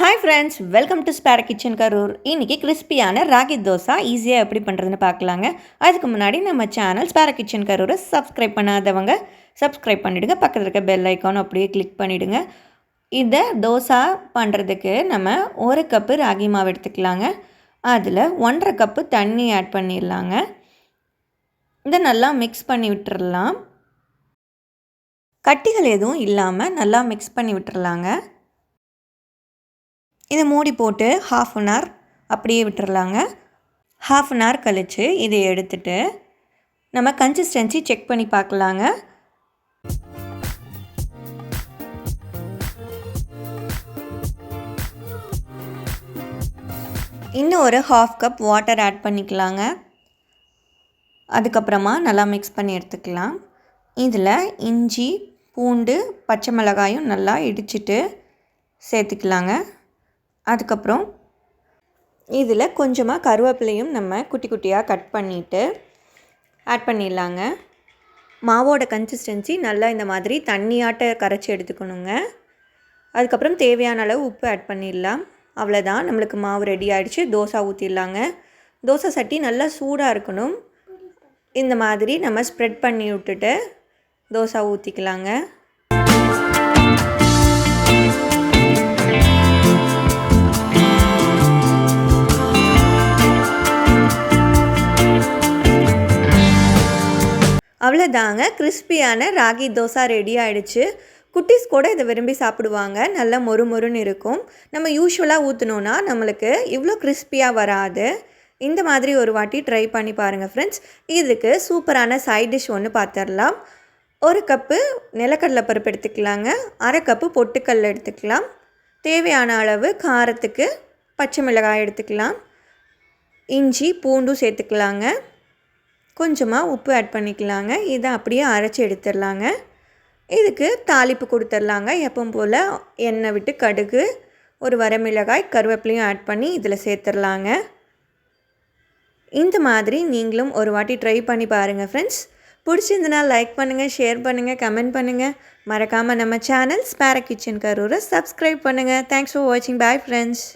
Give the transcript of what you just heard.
Hi friends, welcome to spare kitchen Karur. இன்றைக்கி கிறிஸ்பியான ராகி தோசை ஈஸியாக எப்படி பண்ணுறதுன்னு பார்க்கலாங்க. அதுக்கு முன்னாடி நம்ம சேனல் ஸ்பேர் கிச்சன் கரூரை சப்ஸ்கிரைப் பண்ணாதவங்க சப்ஸ்கிரைப் பண்ணிவிடுங்க. பக்கத்தில் இருக்க பெல் ஐக்கானும் அப்படியே கிளிக் பண்ணிவிடுங்க. இதை தோசை பண்ணுறதுக்கு நம்ம 1 கப்பு ராகி மாவு எடுத்துக்கலாங்க. அதில் 1.5 கப்பு தண்ணி ஆட் பண்ணிடலாங்க. இதை நல்லா மிக்ஸ் பண்ணி விட்டுறலாம். கட்டிகள் எதுவும் இல்லாமல் நல்லா மிக்ஸ் பண்ணி விட்டுறலாங்க. இதை மூடி போட்டு ½ அன் ஹவர் அப்படியே விட்டுறலாங்க. ½ அன் ஹவர் கழித்து இதை எடுத்துட்டு நம்ம கன்சிஸ்டன்சி செக் பண்ணி பார்க்கலாங்க. இன்னும் ஒரு ½ கப் வாட்டர் ஆட் பண்ணிக்கலாங்க. அதுக்கப்புறமா நல்லா மிக்ஸ் பண்ணி எடுத்துக்கலாம். இதில் இஞ்சி, பூண்டு, பச்சை மிளகாயும் நல்லா இடிச்சிட்டு சேர்த்துக்கலாங்க. அதுக்கப்புறம் இதில் கொஞ்சமாக கருவேப்பிலையும் நம்ம குட்டி குட்டியாக கட் பண்ணிவிட்டு ஆட் பண்ணிடலாங்க. மாவோட கன்சிஸ்டன்சி நல்லா இந்த மாதிரி தண்ணியாட்ட கரைச்சி எடுத்துக்கணுங்க. அதுக்கப்புறம் தேவையான அளவு உப்பு ஆட் பண்ணிடலாம். அவ்வளோதான், நம்மளுக்கு மாவு ரெடி ஆகிடுச்சு. தோசை ஊற்றிடலாங்க. தோசை சட்டி நல்லா சூடாக இருக்கணும். இந்த மாதிரி நம்ம ஸ்ப்ரெட் பண்ணி விட்டுட்டு தோசை ஊற்றிக்கலாங்க. அவ்வளோதாங்க, கிறிஸ்பியான ராகி தோசை ரெடி ஆகிடுச்சு. குட்டீஸ் கூட இதை விரும்பி சாப்பிடுவாங்க. நல்லா மொறு மொறுன்னு இருக்கும். நம்ம யூஸ்வலாக ஊற்றினோன்னா நம்மளுக்கு இவ்வளோ கிறிஸ்பியாக வராது. இந்த மாதிரி ஒரு வாட்டி ட்ரை பண்ணி பாருங்கள் ஃப்ரெண்ட்ஸ். இதுக்கு சூப்பரான சைட் டிஷ் ஒன்று பார்த்துடலாம். 1 கப்பு நிலக்கடலை பருப்பு எடுத்துக்கலாங்க. ½ கப்பு பொட்டுக்கடலை எடுத்துக்கலாம். தேவையான அளவு காரத்துக்கு பச்சை மிளகாய் எடுத்துக்கலாம். இஞ்சி, பூண்டும் சேர்த்துக்கலாங்க. கொஞ்சமாக உப்பு ஆட் பண்ணிக்கலாங்க. இதை அப்படியே அரைச்சி எடுத்துடலாங்க. இதுக்கு தாளிப்பு கொடுத்துடலாங்க. எப்பவும் போல் எண்ணெய் விட்டு கடுகு, ஒரு வரமிளகாய், கருவேப்பிலையும் ஆட் பண்ணி இதில் சேர்த்துடலாங்க. இந்த மாதிரி நீங்களும் ஒரு வாட்டி ட்ரை பண்ணி பாருங்கள் ஃப்ரெண்ட்ஸ். பிடிச்சிருந்தனா லைக் பண்ணுங்கள், ஷேர் பண்ணுங்கள், கமெண்ட் பண்ணுங்கள். மறக்காமல் நம்ம சேனல் ஸ்பேர் கிச்சன் கரூரை சப்ஸ்கிரைப் பண்ணுங்கள். தேங்க்ஸ் ஃபார் வாட்சிங். Bye friends.